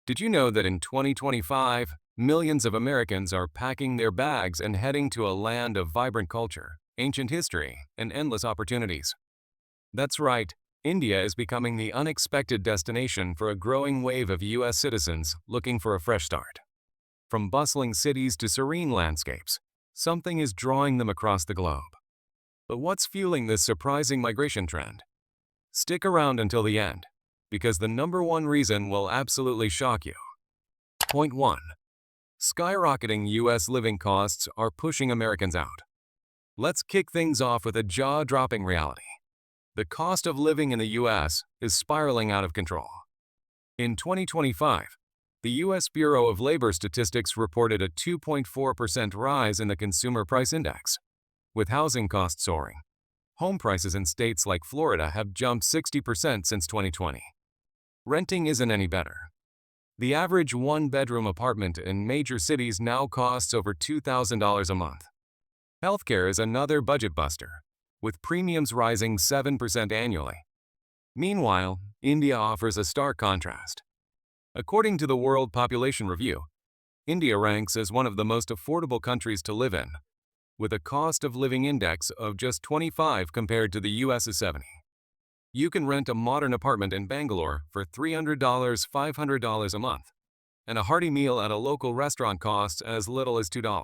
Did you know that in 2025, millions of Americans are packing their bags and heading to a land of vibrant culture, ancient history, and endless opportunities? That's right, India is becoming the unexpected destination for a growing wave of U.S. citizens looking for a fresh start. From bustling cities to serene landscapes, something is drawing them across the globe. But what's fueling this surprising migration trend? Stick around until the end, because the number one reason will absolutely shock you. Point 1. Skyrocketing U.S. living costs are pushing Americans out. Let's kick things off with a jaw-dropping reality. The cost of living in the U.S. is spiraling out of control. In 2025, the U.S. Bureau of Labor Statistics reported a 2.4% rise in the Consumer Price Index. With housing costs soaring, home prices in states like Florida have jumped 60% since 2020. Renting isn't any better. The average one-bedroom apartment in major cities now costs over $2,000 a month. Healthcare is another budget buster, with premiums rising 7% annually. Meanwhile, India offers a stark contrast. According to the World Population Review, India ranks as one of the most affordable countries to live in, with a cost of living index of just 25 compared to the US's 70. You can rent a modern apartment in Bangalore for $300, $500 a month, and a hearty meal at a local restaurant costs as little as $2.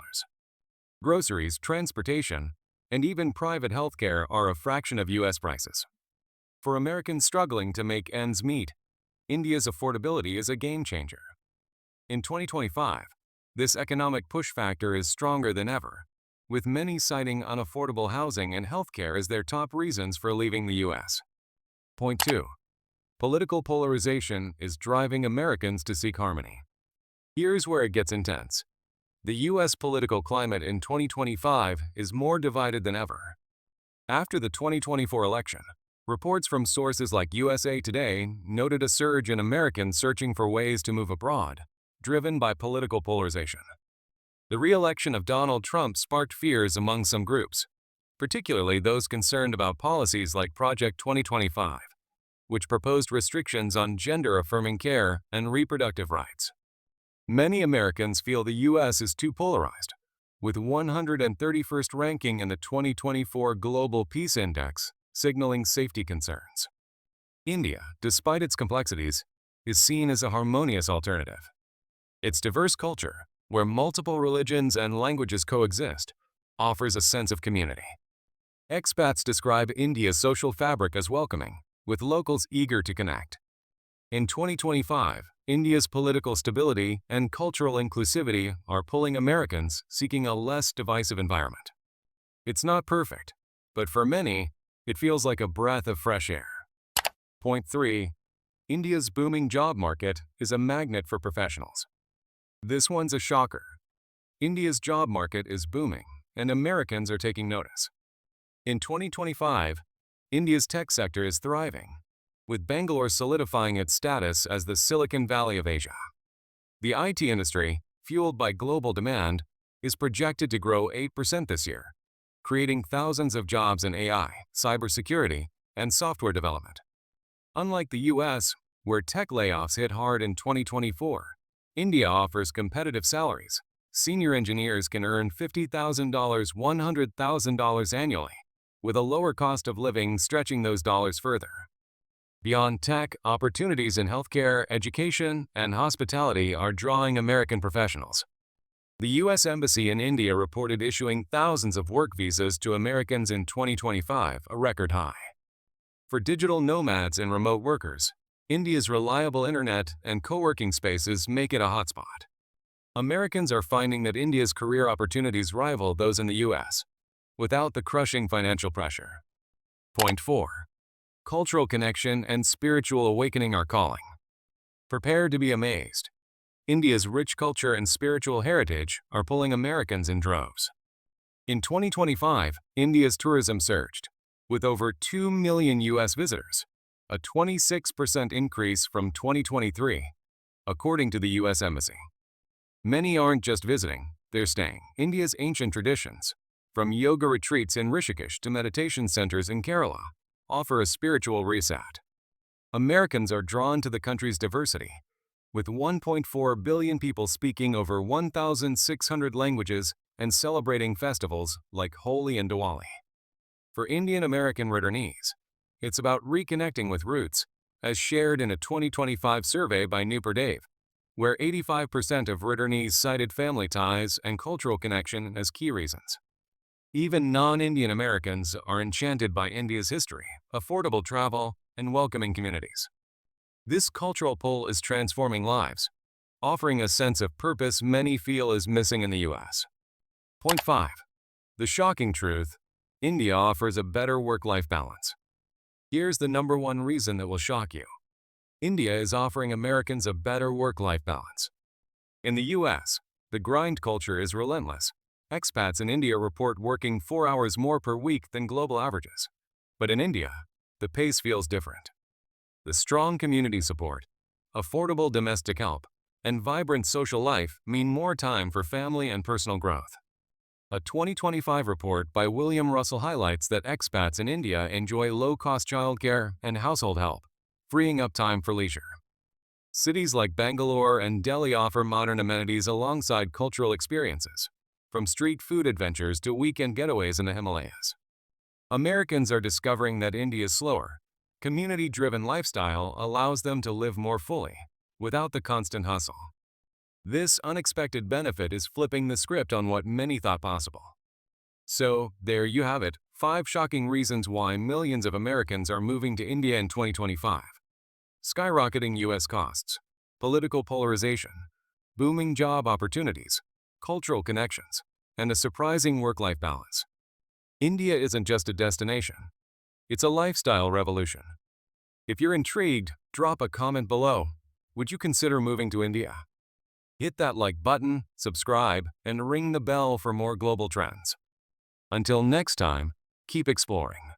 Groceries, transportation, and even private healthcare are a fraction of US prices. For Americans struggling to make ends meet, India's affordability is a game changer. In 2025, this economic push factor is stronger than ever, with many citing unaffordable housing and healthcare as their top reasons for leaving the U.S. Point 2. Political polarization is driving Americans to seek harmony. Here's where it gets intense. The U.S. political climate in 2025 is more divided than ever. After the 2024 election, reports from sources like USA Today noted a surge in Americans searching for ways to move abroad, driven by political polarization. The re-election of Donald Trump sparked fears among some groups, particularly those concerned about policies like Project 2025, which proposed restrictions on gender-affirming care and reproductive rights. Many Americans feel the U.S. is too polarized, with 131st ranking in the 2024 Global Peace Index, signaling safety concerns. India, despite its complexities, is seen as a harmonious alternative. Its diverse culture, where multiple religions and languages coexist, offers a sense of community. Expats describe India's social fabric as welcoming, with locals eager to connect. In 2025, India's political stability and cultural inclusivity are pulling Americans seeking a less divisive environment. It's not perfect, but for many, it feels like a breath of fresh air. Point 3. India's booming job market is a magnet for professionals. This one's a shocker. India's job market is booming, and Americans are taking notice. In 2025, India's tech sector is thriving, with Bangalore solidifying its status as the Silicon Valley of Asia. The IT industry, fueled by global demand, is projected to grow 8% this year, creating thousands of jobs in AI, cybersecurity, and software development. Unlike the US, where tech layoffs hit hard in 2024, India offers competitive salaries. Senior engineers can earn $50,000, $100,000 annually, with a lower cost of living stretching those dollars further. Beyond tech, opportunities in healthcare, education, and hospitality are drawing American professionals. The U.S. Embassy in India reported issuing thousands of work visas to Americans in 2025, a record high. For digital nomads and remote workers, India's reliable internet and co-working spaces make it a hotspot. Americans are finding that India's career opportunities rival those in the U.S., without the crushing financial pressure. Point 4. Cultural connection and spiritual awakening are calling. Prepare to be amazed. India's rich culture and spiritual heritage are pulling Americans in droves. In 2025, India's tourism surged, with over 2 million U.S. visitors, a 26% increase from 2023, according to the U.S. Embassy. Many aren't just visiting, they're staying. India's ancient traditions, from yoga retreats in Rishikesh to meditation centers in Kerala, offer a spiritual reset. Americans are drawn to the country's diversity, With 1.4 billion people speaking over 1,600 languages and celebrating festivals like Holi and Diwali. For Indian American returnees, it's about reconnecting with roots, as shared in a 2025 survey by Newport, where 85% of returnees cited family ties and cultural connection as key reasons. Even non-Indian Americans are enchanted by India's history, affordable travel, and welcoming communities. This cultural pull is transforming lives, offering a sense of purpose many feel is missing in the U.S. Point 5. The shocking truth: India offers a better work-life balance. Here's the number one reason that will shock you. India is offering Americans a better work-life balance. In the U.S., the grind culture is relentless. Expats in India report working 4 hours more per week than global averages. But in India, the pace feels different. The strong community support, affordable domestic help, and vibrant social life mean more time for family and personal growth. A 2025 report by William Russell highlights that expats in India enjoy low-cost childcare and household help, freeing up time for leisure. Cities like Bangalore and Delhi offer modern amenities alongside cultural experiences, from street food adventures to weekend getaways in the Himalayas. Americans are discovering that India's slower, community-driven lifestyle allows them to live more fully, without the constant hustle. This unexpected benefit is flipping the script on what many thought possible. So, there you have it, 5 shocking reasons why millions of Americans are moving to India in 2025. Skyrocketing U.S. costs, political polarization, booming job opportunities, cultural connections, and a surprising work-life balance. India isn't just a destination. It's a lifestyle revolution. If you're intrigued, drop a comment below. Would you consider moving to India? Hit that like button, subscribe, and ring the bell for more global trends. Until next time, keep exploring.